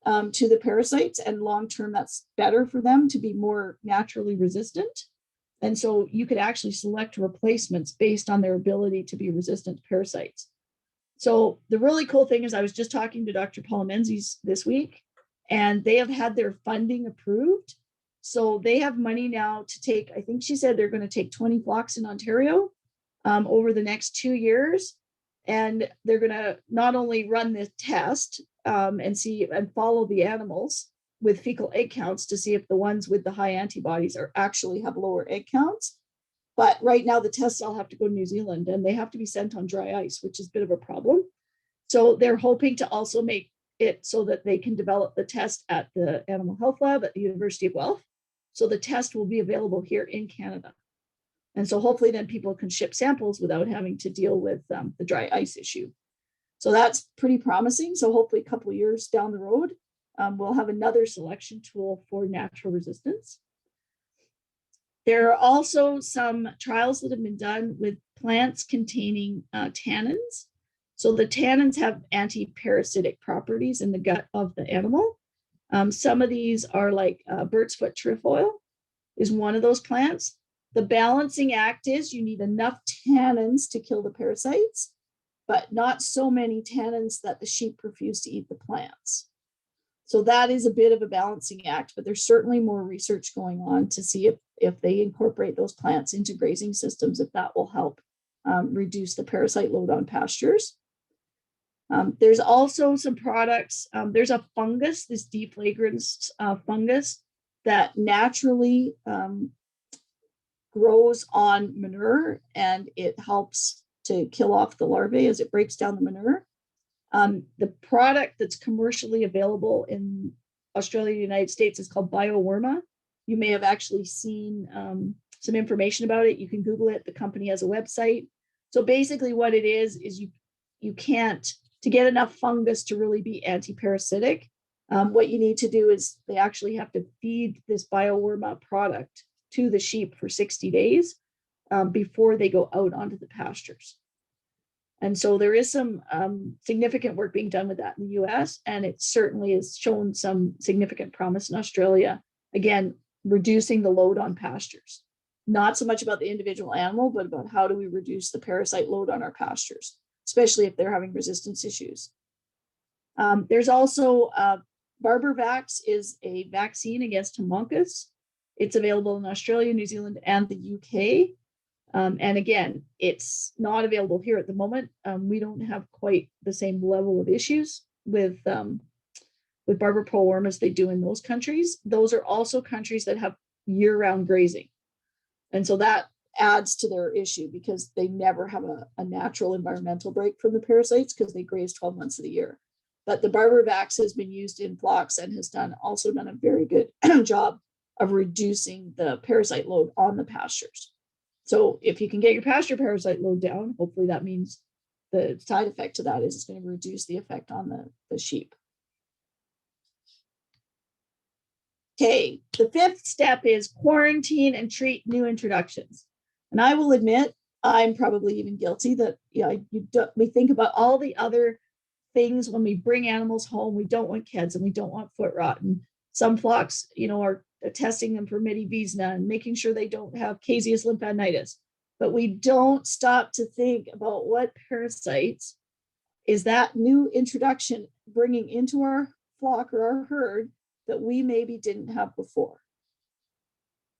to the parasites, and long term that's better for them to be more naturally resistant. And so you could actually select replacements based on their ability to be resistant to parasites. So the really cool thing is I was just talking to Dr. Paula Menzies this week, and they have had their funding approved. So they have money now to take, I think she said they're going to take 20 flocks in Ontario over the next 2 years. And they're going to not only run the test and see and follow the animals with fecal egg counts to see if the ones with the high antibodies are actually have lower egg counts. But right now the tests all have to go to New Zealand and they have to be sent on dry ice, which is a bit of a problem. So they're hoping to also make it so that they can develop the test at the Animal Health Lab at the University of Guelph. So the test will be available here in Canada. And so hopefully then people can ship samples without having to deal with the dry ice issue. So that's pretty promising. So hopefully a couple of years down the road, we'll have another selection tool for natural resistance. There are also some trials that have been done with plants containing tannins. So the tannins have anti-parasitic properties in the gut of the animal. Some of these are like bird's foot trefoil is one of those plants. The balancing act is you need enough tannins to kill the parasites, but not so many tannins that the sheep refuse to eat the plants. So that is a bit of a balancing act, but there's certainly more research going on to see if they incorporate those plants into grazing systems, if that will help reduce the parasite load on pastures. There's also some products. There's a fungus, this deflagrans fungus that naturally grows on manure, and it helps to kill off the larvae as it breaks down the manure. The product that's commercially available in Australia and the United States is called Bioworma. You may have actually seen some information about it. You can Google it. The company has a website. So basically what it is you can't, to get enough fungus to really be anti-parasitic, what you need to do is they actually have to feed this Bioworma product to the sheep for 60 days before they go out onto the pastures. And so there is some significant work being done with that in the US, and it certainly has shown some significant promise in Australia. Again, reducing the load on pastures. Not so much about the individual animal, but about how do we reduce the parasite load on our pastures, especially if they're having resistance issues. There's also Barbervax is a vaccine against Haemonchus. It's available in Australia, New Zealand, and the UK. And again, it's not available here at the moment. We don't have quite the same level of issues with barber poleworm as they do in those countries. Those are also countries that have year-round grazing. And so that adds to their issue because they never have a natural environmental break from the parasites because they graze 12 months of the year. But the Barbervax has been used in flocks and has also done a very good job of reducing the parasite load on the pastures. So if you can get your pasture parasite load down, hopefully that means the side effect to that is it's going to reduce the effect on the sheep. Okay, the fifth step is quarantine and treat new introductions. And I will admit, I'm probably even guilty that we think about all the other things when we bring animals home. We don't want kids and we don't want foot rot. And some flocks, are testing them for Midivizna and making sure they don't have caseous lymphadenitis. But we don't stop to think about what parasites is that new introduction bringing into our flock or our herd that we maybe didn't have before.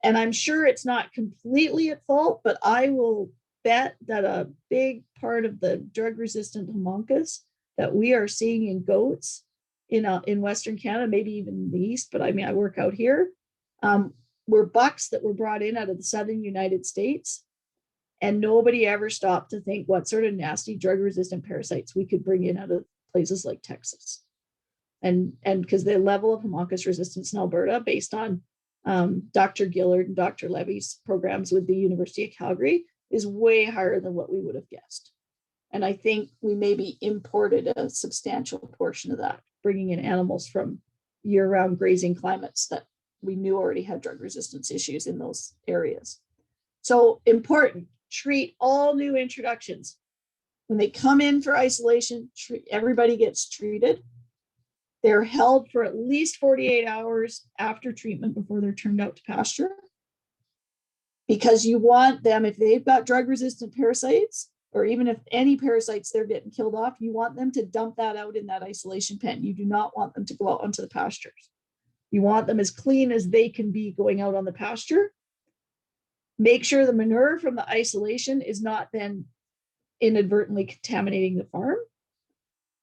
And I'm sure it's not completely at fault, but I will bet that a big part of the drug-resistant homuncus that we are seeing in goats in Western Canada, maybe even in the East, but I mean, I work out here, were bucks that were brought in out of the Southern United States. And nobody ever stopped to think what sort of nasty drug-resistant parasites we could bring in out of places like Texas. And because the level of homuncus resistance in Alberta, based on Dr. Gillard and Dr. Levy's programs with the University of Calgary, is way higher than what we would have guessed. And I think we maybe imported a substantial portion of that, bringing in animals from year-round grazing climates that we knew already had drug resistance issues in those areas. So important, treat all new introductions. When they come in for isolation, everybody gets treated. They're held for at least 48 hours after treatment before they're turned out to pasture. Because you want them, if they've got drug-resistant parasites, or even if any parasites they're getting killed off, you want them to dump that out in that isolation pen. You do not want them to go out onto the pastures. You want them as clean as they can be going out on the pasture. Make sure the manure from the isolation is not then inadvertently contaminating the farm,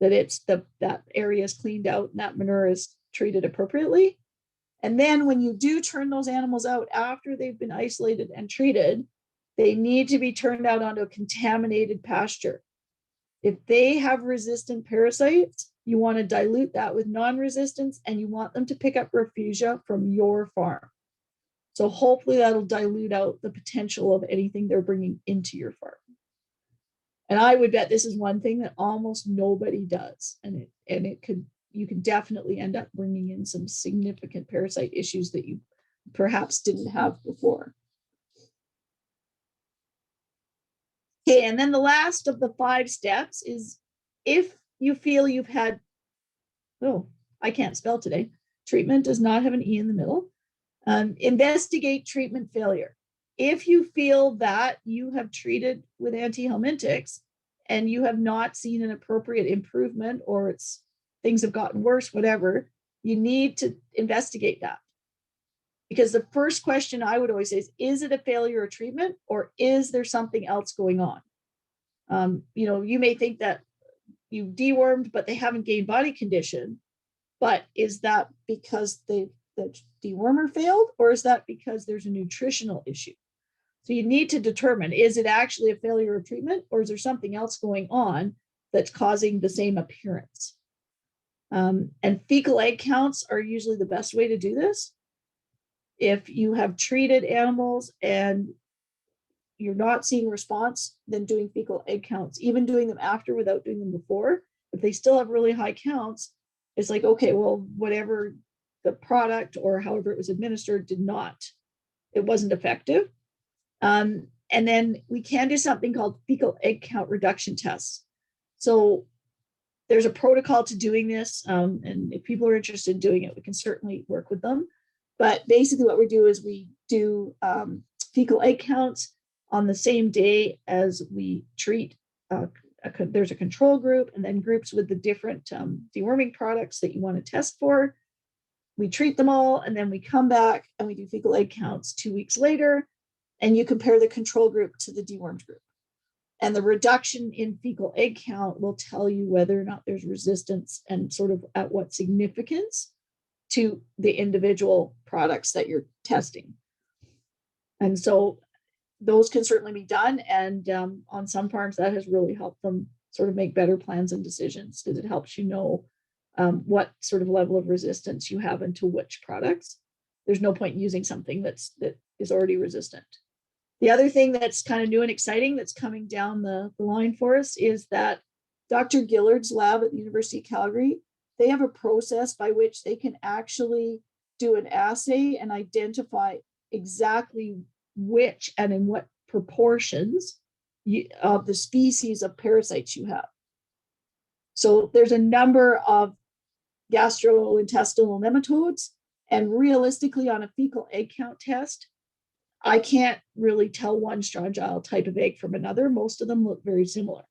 that that area is cleaned out and that manure is treated appropriately. And then when you do turn those animals out after they've been isolated and treated, they need to be turned out onto a contaminated pasture. If they have resistant parasites, you want to dilute that with non-resistance, and you want them to pick up refugia from your farm. So hopefully that'll dilute out the potential of anything they're bringing into your farm. And I would bet this is one thing that almost nobody does. And you can definitely end up bringing in some significant parasite issues that you perhaps didn't have before. Okay, and then the last of the 5 steps is if you feel you've had, I can't spell today. Treatment does not have an E in the middle. Investigate treatment failure. If you feel that you have treated with anti-helmetics and you have not seen an appropriate improvement, or things have gotten worse, whatever, you need to investigate that. Because the first question I would always say is it a failure of treatment, or is there something else going on? You may think that you dewormed, but they haven't gained body condition. But is that because the dewormer failed, or is that because there's a nutritional issue? So you need to determine, is it actually a failure of treatment, or is there something else going on that's causing the same appearance? And fecal egg counts are usually the best way to do this. If you have treated animals and you're not seeing response, then doing fecal egg counts, even doing them after without doing them before, if they still have really high counts, it's like, okay, well, whatever the product or however it was administered it wasn't effective. And then we can do something called fecal egg count reduction tests. So there's a protocol to doing this. And if people are interested in doing it, we can certainly work with them. But basically what we do is we do fecal egg counts on the same day as we treat. There's a control group and then groups with the different deworming products that you want to test for. We treat them all, and then we come back and we do fecal egg counts 2 weeks later, and you compare the control group to the dewormed group. And the reduction in fecal egg count will tell you whether or not there's resistance and sort of at what significance to the individual products that you're testing. And so those can certainly be done. And on some farms, that has really helped them sort of make better plans and decisions, because it helps you know what sort of level of resistance you have into which products. There's no point in using something that is already resistant. The other thing that's kind of new and exciting that's coming down the line for us is that Dr. Gillard's lab at the University of Calgary, they have a process by which they can actually do an assay and identify exactly which and in what proportions of the species of parasites you have. So there's a number of gastrointestinal nematodes, and realistically on a fecal egg count test, I can't really tell one strongyl type of egg from another. Most of them look very similar.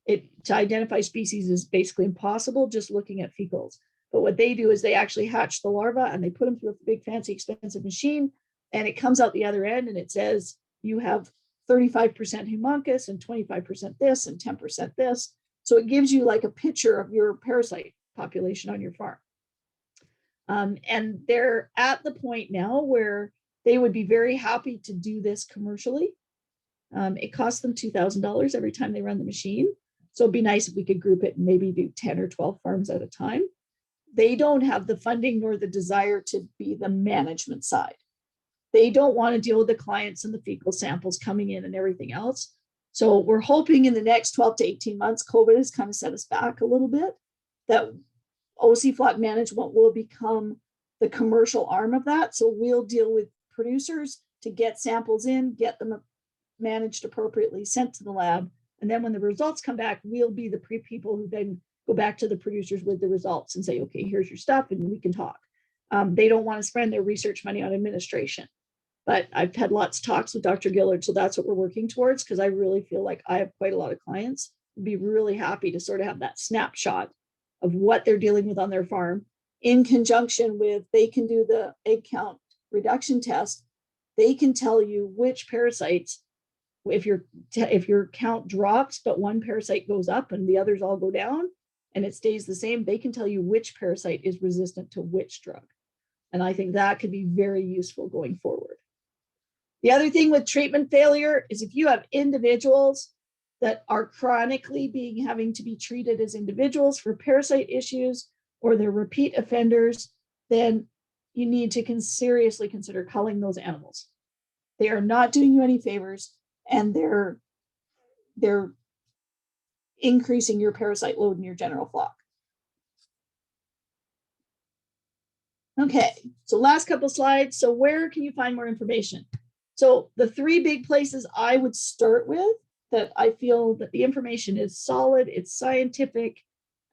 To identify species is basically impossible just looking at fecals. But what they do is they actually hatch the larva and they put them through a big, fancy, expensive machine, and it comes out the other end and it says you have 35% humoncus and 25% this and 10% this. So it gives you like a picture of your parasite population on your farm. And they're at the point now where they would be very happy to do this commercially. It costs them $2,000 every time they run the machine. So it'd be nice if we could group it and maybe do 10 or 12 farms at a time. They don't have the funding nor the desire to be the management side. They don't want to deal with the clients and the fecal samples coming in and everything else. So we're hoping in the next 12 to 18 months, COVID has kind of set us back a little bit, that OC flock management will become the commercial arm of that. So we'll deal with producers to get samples in, get them managed appropriately, sent to the lab. And then when the results come back, we'll be the people who then go back to the producers with the results and say, okay, here's your stuff and we can talk. They don't want to spend their research money on administration. But I've had lots of talks with Dr. Gillard, so that's what we're working towards, because I really feel like I have quite a lot of clients who'd be really happy to sort of have that snapshot of what they're dealing with on their farm in conjunction with, they can do the egg count reduction test. They can tell you which parasites, if your count drops, but one parasite goes up and the others all go down and it stays the same, they can tell you which parasite is resistant to which drug. And I think that could be very useful going forward. The other thing with treatment failure is if you have individuals that are chronically having to be treated as individuals for parasite issues, or they're repeat offenders, then you need to seriously consider culling those animals. They are not doing you any favors, and they're increasing your parasite load in your general flock. Okay, so last couple slides. So where can you find more information? So the three big places I would start with that I feel that the information is solid, it's scientific,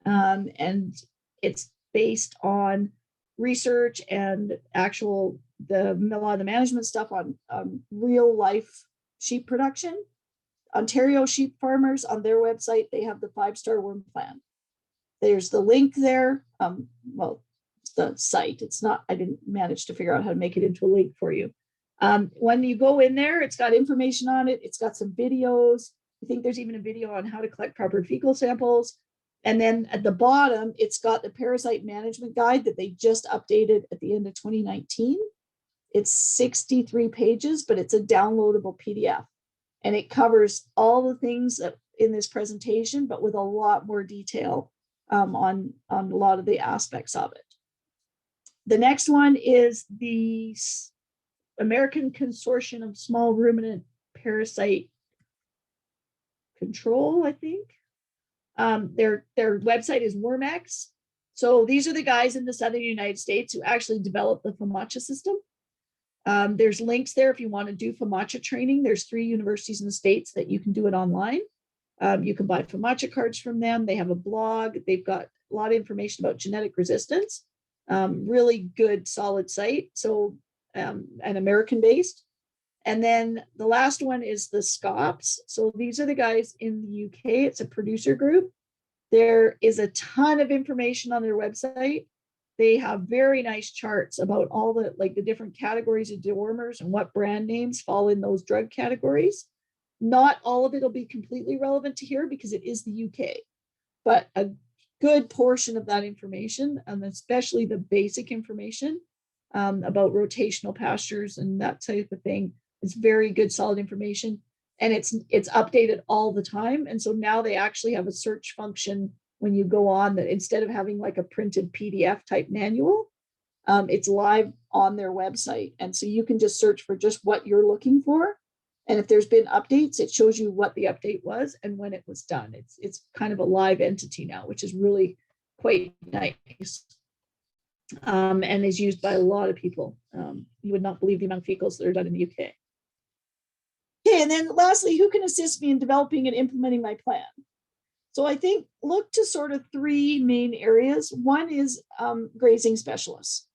and it's based on research and a lot of the management stuff on real life sheep production. Ontario sheep farmers, on their website, they have the 5-star worm plan. There's the link there. Well, it's the site. It's not, I didn't manage to figure out how to make it into a link for you. When you go in there, it's got information on it. It's got some videos. I think there's even a video on how to collect proper fecal samples. And then at the bottom, it's got the parasite management guide that they just updated at the end of 2019. It's 63 pages, but it's a downloadable PDF. And it covers all the things that in this presentation, but with a lot more detail on a lot of the aspects of it. The next one is the American Consortium of Small Ruminant Parasite Control, I think. Their website is Wormex. So these are the guys in the southern United States who actually developed the FAMACHA system. There's links there if you want to do FAMACHA training. There's 3 universities in the States that you can do it online. You can buy FAMACHA cards from them. They have a blog. They've got a lot of information about genetic resistance. Really good, solid site. So, and American-based. And then the last one is the SCOPS. So these are the guys in the UK. It's a producer group. There is a ton of information on their website. They have very nice charts about all the different categories of dewormers and what brand names fall in those drug categories. Not all of it will be completely relevant to here because it is the UK, but a good portion of that information, and especially the basic information about rotational pastures and that type of thing, is very good, solid information. And it's updated all the time. And so now they actually have a search function when you go on that instead of having like a printed PDF type manual, it's live on their website. And so you can just search for just what you're looking for. And if there's been updates, it shows you what the update was and when it was done. It's kind of a live entity now, which is really quite nice. and is used by a lot of people. You would not believe the amount of fecals that are done in the UK. Okay, and then lastly, who can assist me in developing and implementing my plan? So I think look to sort of three main areas. One is grazing specialists.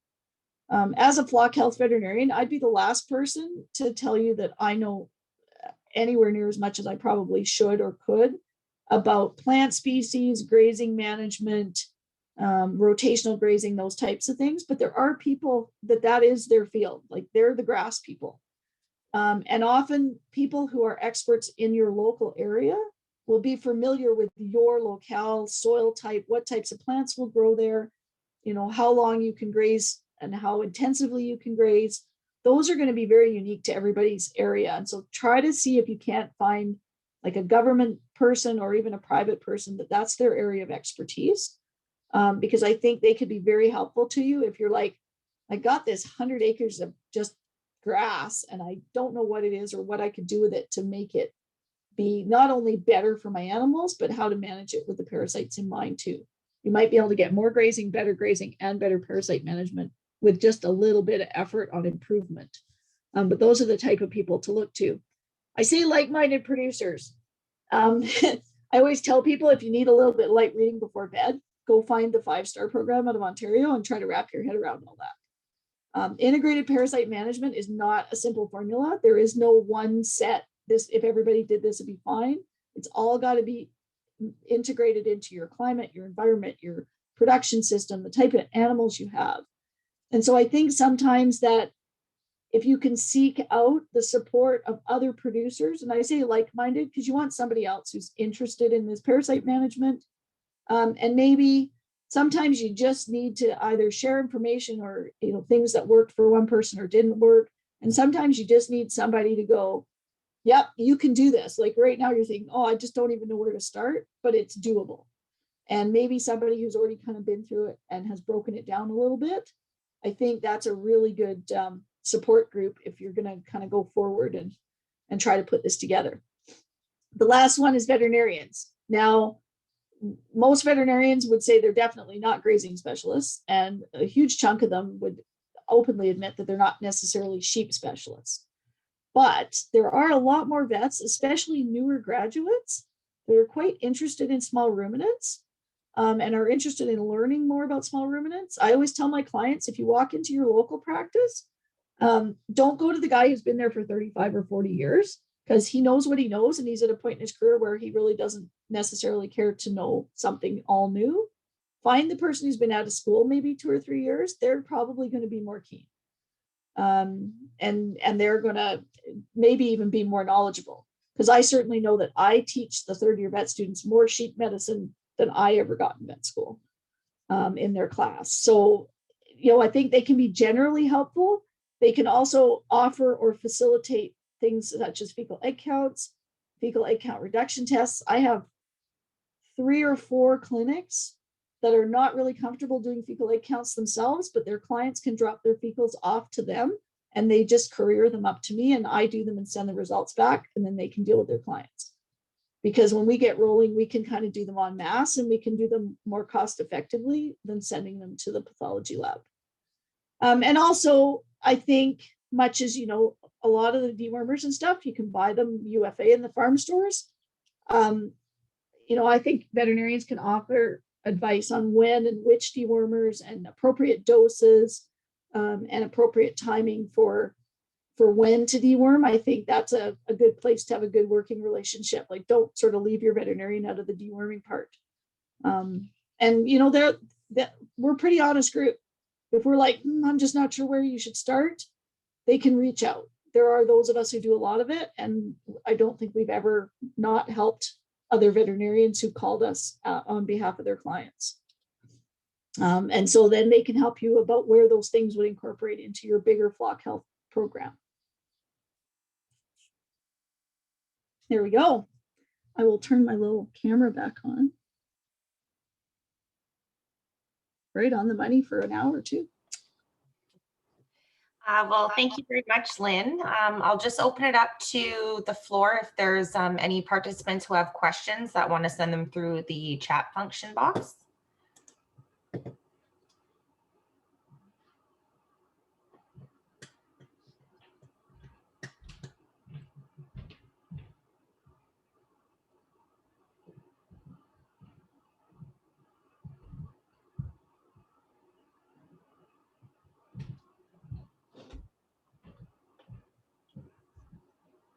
As a flock health veterinarian, I'd be the last person to tell you that I know anywhere near as much as I probably should or could about plant species, grazing management, rotational grazing, those types of things. But there are people that is their field, like they're the grass people. And often people who are experts in your local area will be familiar with your locale, soil type, what types of plants will grow there, how long you can graze and how intensively you can graze. Those are going to be very unique to everybody's area. And so try to see if you can't find like a government person or even a private person that's their area of expertise. Because I think they could be very helpful to you if you're like, I got this 100 acres of just grass and I don't know what it is or what I could do with it to make it be not only better for my animals, but how to manage it with the parasites in mind too. You might be able to get more grazing, and better parasite management with just a little bit of effort on improvement. But those are the type of people to look to. I say like-minded producers. I always tell people if you need a little bit of light reading before bed, go find the 5-star program out of Ontario and try to wrap your head around all that. Integrated parasite management is not a simple formula. There is no one set. If everybody did this, it'd be fine. It's all got to be integrated into your climate, your environment, your production system, the type of animals you have. And so I think sometimes that if you can seek out the support of other producers, and I say like-minded because you want somebody else who's interested in this parasite management, and maybe sometimes you just need to either share information or things that worked for one person or didn't work, and sometimes you just need somebody to go, yep, you can do this. Like right now you're thinking, oh, I just don't even know where to start, but it's doable. And maybe somebody who's already kind of been through it and has broken it down a little bit. I think that's a really good support group if you're going to kind of go forward and try to put this together. The last one is veterinarians. Now, most veterinarians would say they're definitely not grazing specialists, and a huge chunk of them would openly admit that they're not necessarily sheep specialists. But there are a lot more vets, especially newer graduates, that are quite interested in small ruminants and are interested in learning more about small ruminants. I always tell my clients, if you walk into your local practice, don't go to the guy who's been there for 35 or 40 years because he knows what he knows and he's at a point in his career where he really doesn't necessarily care to know something all new. Find the person who's been out of school maybe 2 or 3 years. They're probably going to be more keen. And they're going to maybe even be more knowledgeable, because I certainly know that I teach the third-year vet students more sheep medicine than I ever got in vet school in their class. So, I think they can be generally helpful. They can also offer or facilitate things such as fecal egg counts, fecal egg count reduction tests. I have 3 or 4 clinics that are not really comfortable doing fecal egg counts themselves, but their clients can drop their fecals off to them and they just courier them up to me and I do them and send the results back, and then they can deal with their clients. Because when we get rolling, we can kind of do them en masse and we can do them more cost effectively than sending them to the pathology lab. And also, I think much as, a lot of the dewormers and stuff, you can buy them UFA in the farm stores. I think veterinarians can offer advice on when and which dewormers and appropriate doses and appropriate timing for when to deworm. I think that's a good place to have a good working relationship. Like, don't sort of leave your veterinarian out of the deworming part. And we're a pretty honest group. If we're like, I'm just not sure where you should start, they can reach out. There are those of us who do a lot of it, and I don't think we've ever not helped other veterinarians who called us on behalf of their clients. And so then they can help you about where those things would incorporate into your bigger flock health program. There we go. I will turn my little camera back on. Right on the money for an hour or two. Well, thank you very much, Lynn. I'll just open it up to the floor if there's any participants who have questions that want to send them through the chat function box.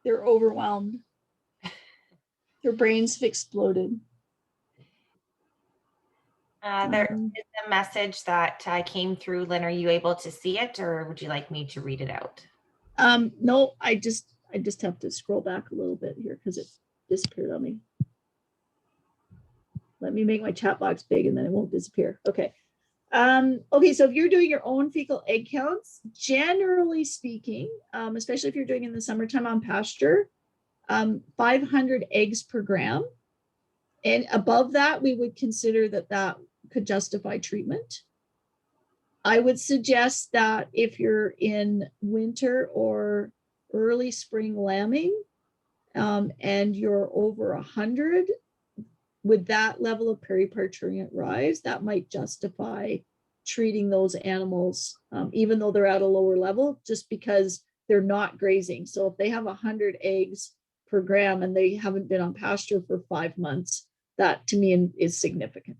They're overwhelmed. Their brains have exploded. There is a message that came through. Lynn, are you able to see it, or would you like me to read it out? No, I just have to scroll back a little bit here because it disappeared on me. Let me make my chat box big and then it won't disappear. Okay. Okay, so if you're doing your own fecal egg counts, generally speaking, especially if you're doing in the summertime on pasture, 500 eggs per gram. And above that, we would consider that could justify treatment. I would suggest that if you're in winter or early spring lambing, and you're over 100, with that level of periparturient rise, that might justify treating those animals, even though they're at a lower level, just because they're not grazing. So if they have 100 eggs per gram and they haven't been on pasture for 5 months, that to me is significant.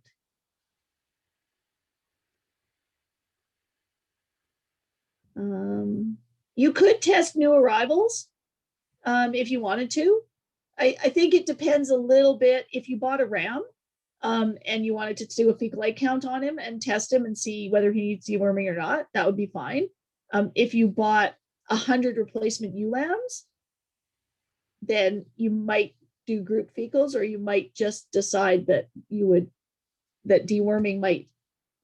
You could test new arrivals if you wanted to. I think it depends a little bit. If you bought a ram and you wanted to do a fecal egg count on him and test him and see whether he needs deworming or not, that would be fine. If you bought 100 replacement ewe lambs, then you might do group fecals, or you might just decide that deworming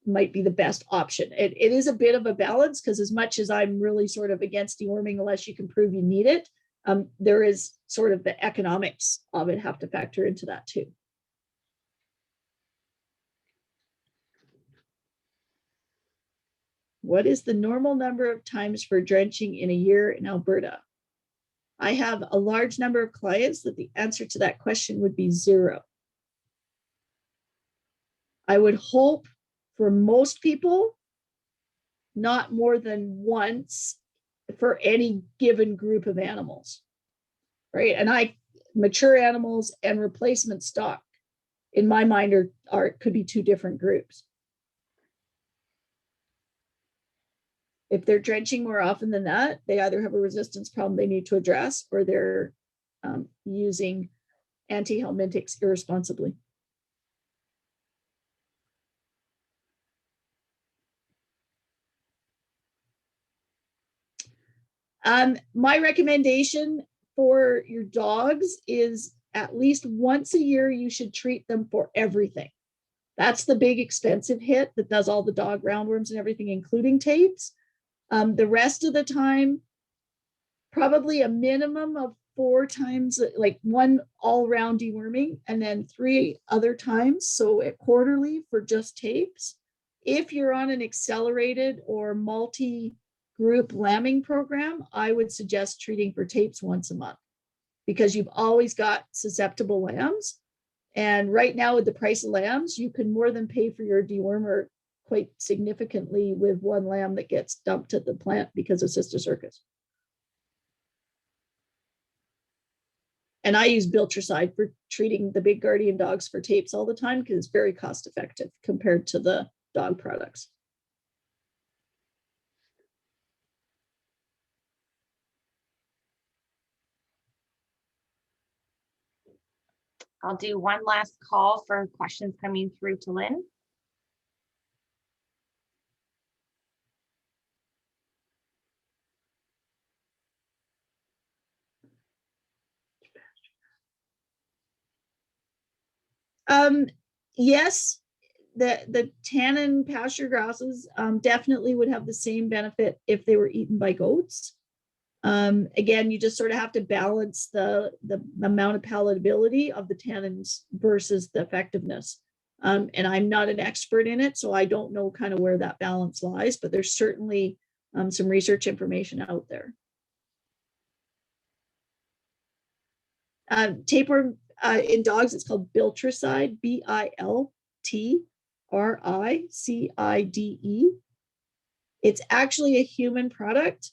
might be the best option. It is a bit of a balance, because as much as I'm really sort of against deworming unless you can prove you need it, there is sort of the economics of it have to factor into that too. What is the normal number of times for drenching in a year in Alberta? I have a large number of clients that the answer to that question would be 0. I would hope for most people, not more than once for any given group of animals, right? And mature animals and replacement stock, in my mind, could be 2 different groups. If they're drenching more often than that, they either have a resistance problem they need to address, or they're using anti-helmetics irresponsibly. My recommendation for your dogs is at least once a year, you should treat them for everything. That's the big expensive hit that does all the dog roundworms and everything, including tapes. The rest of the time, probably a minimum of 4 times, like 1 all-round deworming, and then 3 other times, so at quarterly for just tapes. If you're on an accelerated or multi-group lambing program, I would suggest treating for tapes once a month, because you've always got susceptible lambs. And right now, with the price of lambs, you can more than pay for your dewormer quite significantly with 1 lamb that gets dumped at the plant because of cysticercus. And I use Biltricide for treating the big guardian dogs for tapes all the time, because it's very cost effective compared to the dog products. I'll do one last call for questions coming through to Lynn. Yes, the tannin pasture grasses definitely would have the same benefit if they were eaten by goats. Again, you just sort of have to balance the amount of palatability of the tannins versus the effectiveness. And I'm not an expert in it, so I don't know kind of where that balance lies, but there's certainly some research information out there. Tapeworm in dogs, it's called Biltricide, Biltricide. It's actually a human product,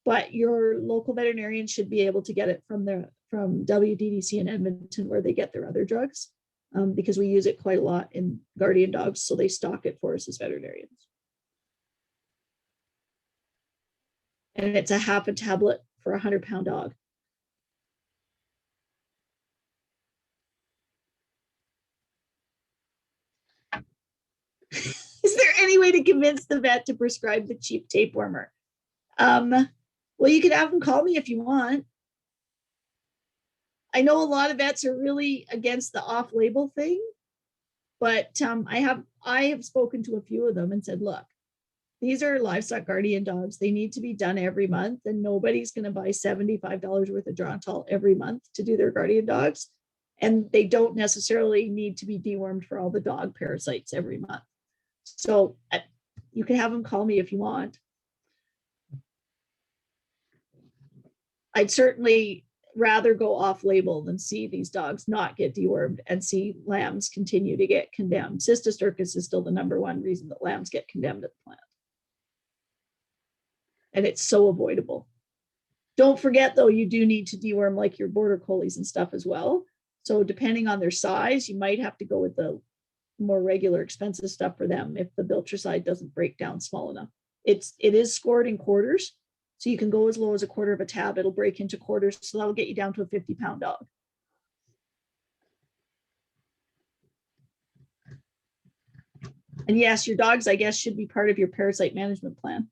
but your local veterinarian should be able to get it from WDDC in Edmonton, where they get their other drugs, because we use it quite a lot in guardian dogs, so they stock it for us as veterinarians. And it's a half a tablet for a 100-pound dog. way to convince the vet to prescribe the cheap tapewormer. Well, you can have them call me if you want. I know a lot of vets are really against the off-label thing, but I have spoken to a few of them and said, look, these are livestock guardian dogs. They need to be done every month, and nobody's going to buy $75 worth of Drontal every month to do their guardian dogs. And they don't necessarily need to be dewormed for all the dog parasites every month. So you can have them call me if you want. I'd certainly rather go off label than see these dogs not get dewormed and see lambs continue to get condemned. Cysticercus is still the #1 reason that lambs get condemned at the plant. And it's so avoidable. Don't forget though, you do need to deworm like your border collies and stuff as well. So depending on their size, you might have to go with the more regular expensive stuff for them if the Biltricide doesn't break down small enough. It is scored in quarters. So you can go as low as 1/4 of a tab. It'll break into quarters. So that'll get you down to a 50-pound dog. And yes, your dogs, I guess, should be part of your parasite management plan.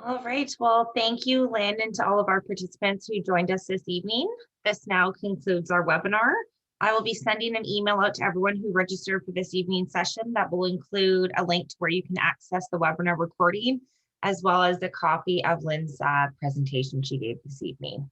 All right, well, thank you, Lynn, and to all of our participants who joined us this evening. This now concludes our webinar. I will be sending an email out to everyone who registered for this evening's session that will include a link to where you can access the webinar recording, as well as a copy of Lynn's presentation she gave this evening.